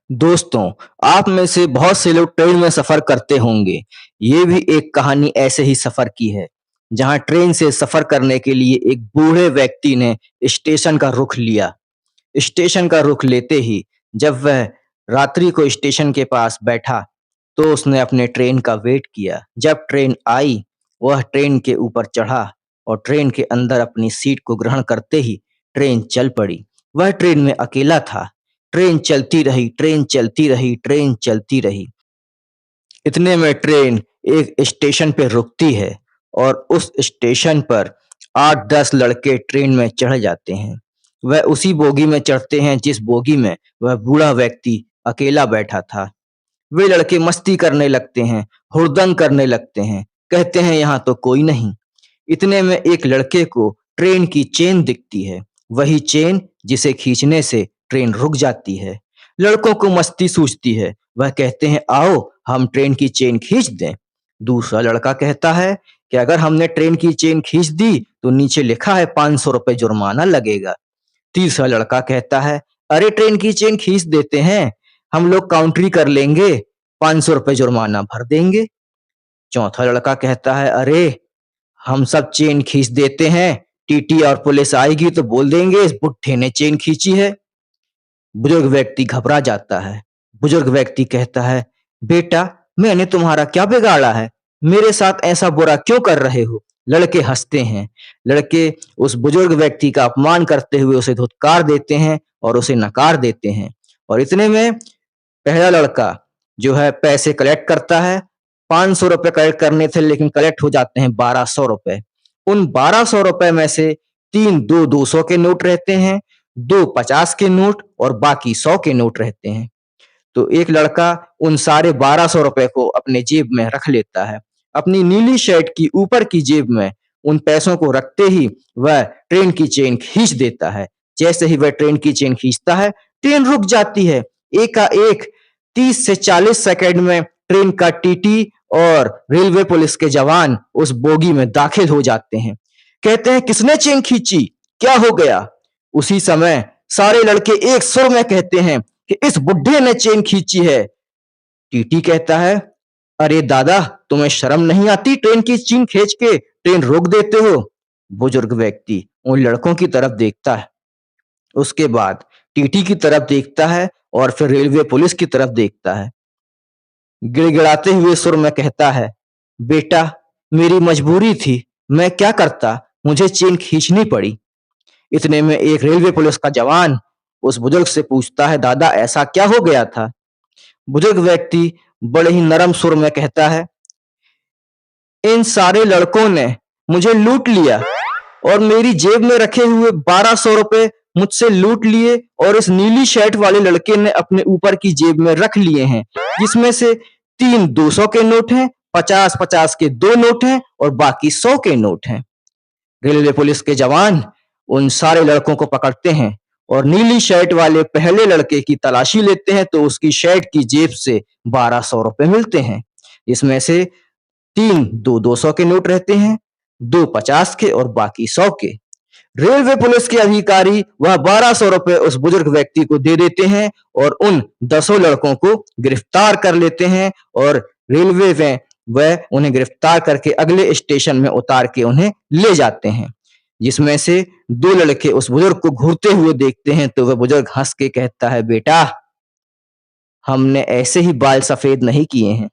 दोस्तों, आप में से बहुत से लोग ट्रेन में सफ़र करते होंगे। ये भी एक कहानी ऐसे ही सफ़र की है, जहाँ ट्रेन से सफ़र करने के लिए एक बूढ़े व्यक्ति ने स्टेशन का रुख लिया। स्टेशन का रुख लेते ही जब वह रात्रि को स्टेशन के पास बैठा, तो उसने अपने ट्रेन का वेट किया। जब ट्रेन आई, वह ट्रेन के ऊपर चढ़ा और ट्रेन के अंदर अपनी सीट को ग्रहण करते ही ट्रेन चल पड़ी। वह ट्रेन में अकेला था। ट्रेन चलती रही, ट्रेन चलती रही, ट्रेन चलती रही। इतने में ट्रेन एक स्टेशन पे रुकती है और उस स्टेशन पर 8-10 लड़के ट्रेन में चढ़ जाते हैं। वह उसी बोगी में चढ़ते हैं जिस बोगी में वह बूढ़ा व्यक्ति अकेला बैठा था। वे लड़के मस्ती करने लगते हैं, हुड़दंग करने लगते हैं, कहते हैं यहाँ तो कोई नहीं। इतने में एक लड़के को ट्रेन की चेन दिखती है, वही चेन जिसे खींचने से ट्रेन रुक जाती है। लड़कों को मस्ती सूझती है, वह कहते हैं आओ हम ट्रेन की चेन खींच दें। दूसरा लड़का कहता है कि अगर हमने ट्रेन की चेन खींच दी तो नीचे लिखा है 500 रुपए जुर्माना लगेगा। तीसरा लड़का कहता है अरे ट्रेन की चेन खींच देते हैं, हम लोग काउंट्री कर लेंगे, 500 रुपए जुर्माना भर देंगे। चौथा लड़का कहता है अरे हम सब चेन खींच देते हैं, टीटी और पुलिस आएगी तो बोल देंगे इस बुड्ढे ने चेन खींची है। बुजुर्ग व्यक्ति घबरा जाता है। बुजुर्ग व्यक्ति कहता है बेटा मैंने तुम्हारा क्या बिगाड़ा है, मेरे साथ ऐसा बुरा क्यों कर रहे हो। लड़के हंसते हैं। लड़के उस बुजुर्ग व्यक्ति का अपमान करते हुए उसे धुतकार देते हैं और उसे नकार देते हैं। और इतने में पहला लड़का जो है पैसे कलेक्ट करता है। 500 रुपए कलेक्ट करने थे लेकिन कलेक्ट हो जाते हैं 1200 रुपए। उन 1200 रुपए में से 3 दो 200 के नोट रहते हैं, 2 50 के नोट और बाकी 100 के नोट रहते हैं। तो एक लड़का उन सारे 1200 रुपए को अपने जेब में रख लेता है। अपनी नीली शर्ट की ऊपर की जेब में उन पैसों को रखते ही वह ट्रेन की चेन खींच देता है। जैसे ही वह ट्रेन की चेन खींचता है, ट्रेन रुक जाती है। एकाएक 30 से 40 सेकंड में ट्रेन का टीटी और रेलवे पुलिस के जवान उस बोगी में दाखिल हो जाते हैं। कहते हैं किसने चेन खींची, क्या हो गया। उसी समय सारे लड़के एक सुर में कहते हैं कि इस बुड्ढे ने चेन खींची है। टीटी कहता है अरे दादा तुम्हें शर्म नहीं आती, ट्रेन की चेन खींच के ट्रेन रोक देते हो। बुजुर्ग व्यक्ति उन लड़कों की तरफ देखता है, उसके बाद टीटी की तरफ देखता है और फिर रेलवे पुलिस की तरफ देखता है। गिड़गिड़ाते हुए सुर में कहता है बेटा मेरी मजबूरी थी, मैं क्या करता, मुझे चेन खींचनी पड़ी। इतने में एक रेलवे पुलिस का जवान उस बुजुर्ग से पूछता है दादा ऐसा क्या हो गया था। बुजुर्ग व्यक्ति बड़े ही नरम सुर में कहता है इन सारे लड़कों ने मुझे लूट लिया और मेरी जेब में रखे हुए 1200 रुपए मुझसे लूट लिए और इस नीली शर्ट वाले लड़के ने अपने ऊपर की जेब में रख लिए हैं, जिसमें से 3 200 के नोट हैं, 50-50 के 2 नोट हैं और बाकी 100 के नोट हैं। रेलवे पुलिस के जवान उन सारे लड़कों को पकड़ते हैं और नीली शर्ट वाले पहले लड़के की तलाशी लेते हैं तो उसकी शर्ट की जेब से 1200 रुपए मिलते हैं। इसमें से 3 दो 200 के नोट रहते हैं, 2 50 के और बाकी 100 के। रेलवे पुलिस के अधिकारी वह 1200 रुपए उस बुजुर्ग व्यक्ति को दे देते हैं और उन 10 लड़कों को गिरफ्तार कर लेते हैं और रेलवे में वह उन्हें गिरफ्तार करके अगले स्टेशन में उतार के उन्हें ले जाते हैं। जिसमें से 2 लड़के उस बुजुर्ग को घूरते हुए देखते हैं तो वह बुजुर्ग हंस के कहता है बेटा हमने ऐसे ही बाल सफेद नहीं किए हैं।